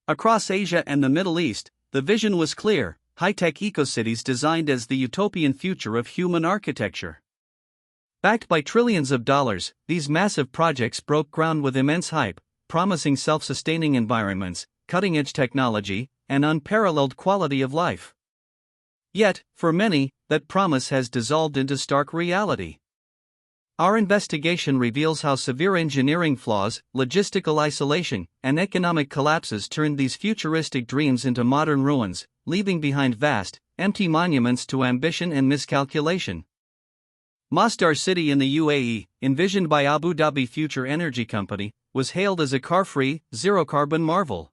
Across Asia and the Middle East, the vision was clear: high-tech eco-cities designed as the utopian future of human architecture. Backed by trillions of dollars, these massive projects broke ground with immense hype, promising self-sustaining environments, cutting-edge technology, and unparalleled quality of life. Yet, for many, that promise has dissolved into stark reality. Our investigation reveals how severe engineering flaws, logistical isolation, and economic collapses turned these futuristic dreams into modern ruins, leaving behind vast, empty monuments to ambition and miscalculation. Masdar City in the UAE, envisioned by Abu Dhabi Future Energy Company, was hailed as a car-free, zero-carbon marvel.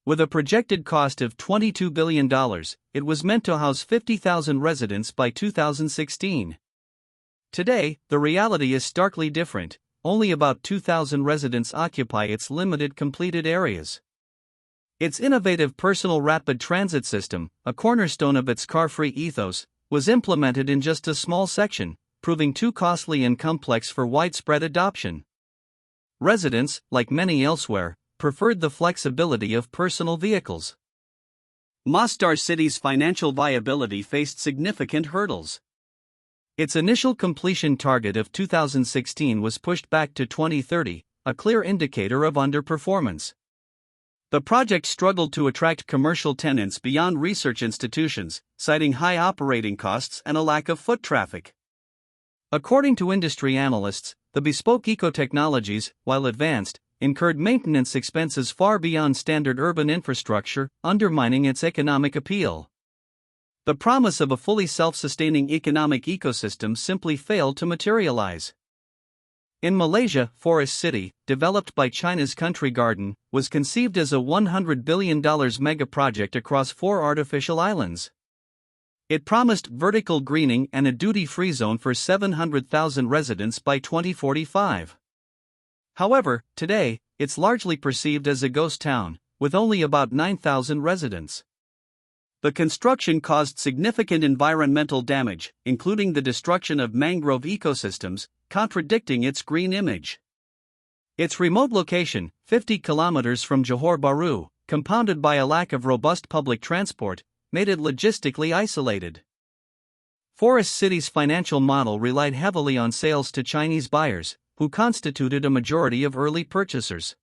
With a projected cost of $22 billion, it was meant to house 50,000 residents by 2016. Today, the reality is starkly different. Only about 2,000 residents occupy its limited completed areas. Its innovative personal rapid transit system, a cornerstone of its car-free ethos, was implemented in just a small section, proving too costly and complex for widespread adoption. Residents, like many elsewhere, preferred the flexibility of personal vehicles. Masdar City's financial viability faced significant hurdles. Its initial completion target of 2016 was pushed back to 2030, a clear indicator of underperformance. The project struggled to attract commercial tenants beyond research institutions, citing high operating costs and a lack of foot traffic. According to industry analysts, the bespoke eco-technologies, while advanced, incurred maintenance expenses far beyond standard urban infrastructure, undermining its economic appeal. The promise of a fully self-sustaining economic ecosystem simply failed to materialize. In Malaysia, Forest City, developed by China's Country Garden, was conceived as a $100 billion mega-project across 4 artificial islands. It promised vertical greening and a duty-free zone for 700,000 residents by 2045. However, today, it's largely perceived as a ghost town, with only about 9,000 residents. The construction caused significant environmental damage, including the destruction of mangrove ecosystems, contradicting its green image. Its remote location, 50 kilometers from Johor Bahru, compounded by a lack of robust public transport, made it logistically isolated. Forest City's financial model relied heavily on sales to Chinese buyers, who constituted a majority of early purchasers.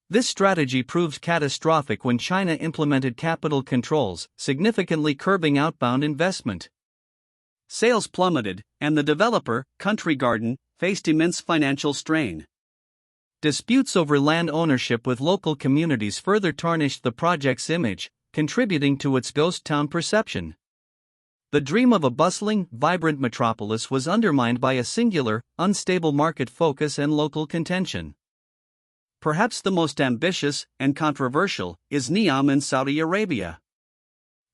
This strategy proved catastrophic when China implemented capital controls, significantly curbing outbound investment. Sales plummeted, and the developer, Country Garden, faced immense financial strain. Disputes over land ownership with local communities further tarnished the project's image, contributing to its ghost town perception. The dream of a bustling, vibrant metropolis was undermined by a singular, unstable market focus and local contention. Perhaps the most ambitious and controversial is Neom in Saudi Arabia.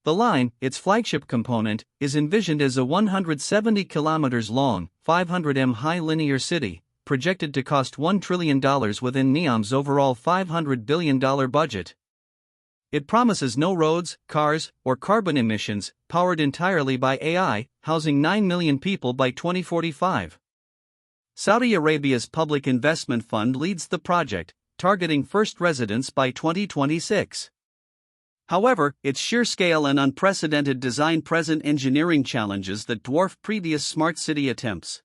The line, its flagship component, is envisioned as a 170 kilometers long, 500 m high linear city, projected to cost $1 trillion within Neom's overall $500 billion budget. It promises no roads, cars, or carbon emissions, powered entirely by AI, housing 9 million people by 2045. Saudi Arabia's Public Investment Fund leads the project, targeting first residents by 2026. However, its sheer scale and unprecedented design present engineering challenges that dwarf previous smart city attempts.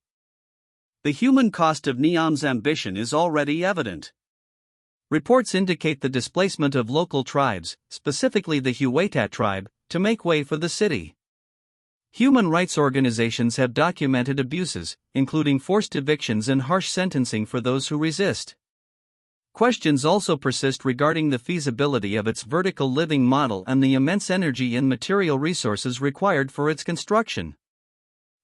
The human cost of Neom's ambition is already evident. Reports indicate the displacement of local tribes, specifically the Huaytat tribe, to make way for the city. Human rights organizations have documented abuses, including forced evictions and harsh sentencing for those who resist. Questions also persist regarding the feasibility of its vertical living model and the immense energy and material resources required for its construction.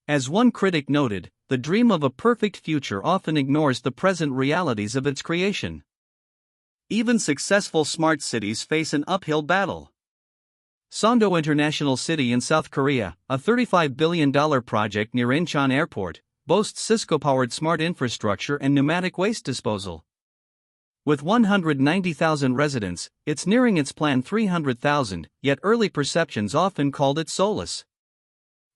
As one critic noted, the dream of a perfect future often ignores the present realities of its creation. Even successful smart cities face an uphill battle. Songdo International City in South Korea, a $35 billion project near Incheon Airport, boasts Cisco-powered smart infrastructure and pneumatic waste disposal. With 190,000 residents, it's nearing its planned 300,000, yet early perceptions often called it soulless.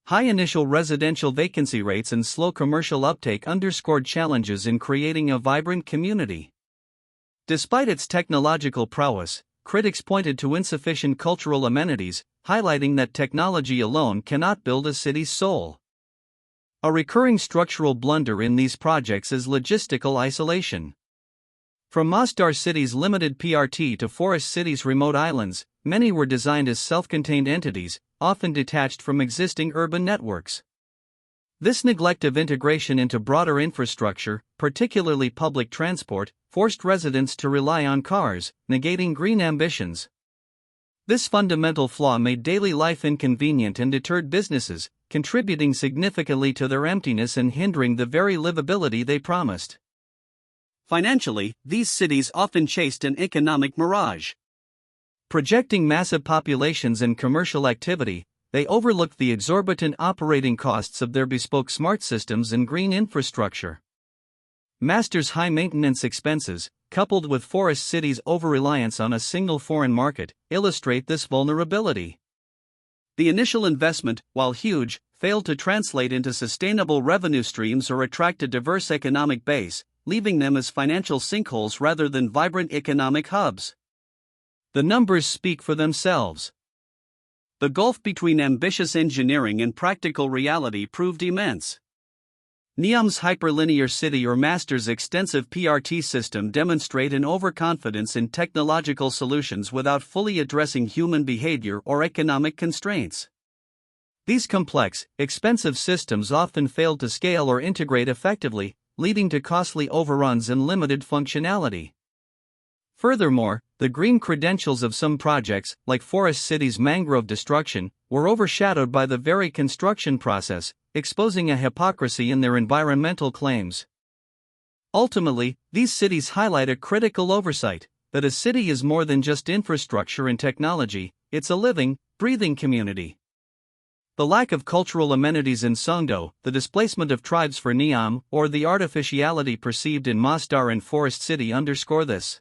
High initial residential vacancy rates and slow commercial uptake underscored challenges in creating a vibrant community. Despite its technological prowess, critics pointed to insufficient cultural amenities, highlighting that technology alone cannot build a city's soul. A recurring structural blunder in these projects is logistical isolation. From Masdar City's limited PRT to Forest City's remote islands, many were designed as self-contained entities, often detached from existing urban networks. This neglect of integration into broader infrastructure, particularly public transport, forced residents to rely on cars, negating green ambitions. This fundamental flaw made daily life inconvenient and deterred businesses, contributing significantly to their emptiness and hindering the very livability they promised. Financially, these cities often chased an economic mirage. Projecting massive populations and commercial activity, they overlooked the exorbitant operating costs of their bespoke smart systems and green infrastructure. Masdar's high maintenance expenses, coupled with Forest City's over-reliance on a single foreign market, illustrate this vulnerability. The initial investment, while huge, failed to translate into sustainable revenue streams or attract a diverse economic base, leaving them as financial sinkholes rather than vibrant economic hubs. The numbers speak for themselves. The gulf between ambitious engineering and practical reality proved immense. Neom's hyperlinear city or Masdar's extensive PRT system demonstrate an overconfidence in technological solutions without fully addressing human behavior or economic constraints. These complex, expensive systems often failed to scale or integrate effectively, leading to costly overruns and limited functionality. Furthermore, the green credentials of some projects, like Forest City's mangrove destruction, were overshadowed by the very construction process, exposing a hypocrisy in their environmental claims. Ultimately, these cities highlight a critical oversight that a city is more than just infrastructure and technology, it's a living, breathing community. The lack of cultural amenities in Songdo, the displacement of tribes for Neom, or the artificiality perceived in Masdar and Forest City underscore this.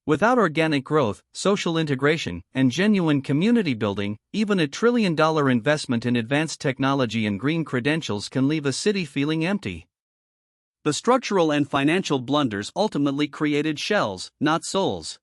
Without organic growth, social integration, and genuine community building, even $1 trillion investment in advanced technology and green credentials can leave a city feeling empty. The structural and financial blunders ultimately created shells, not souls.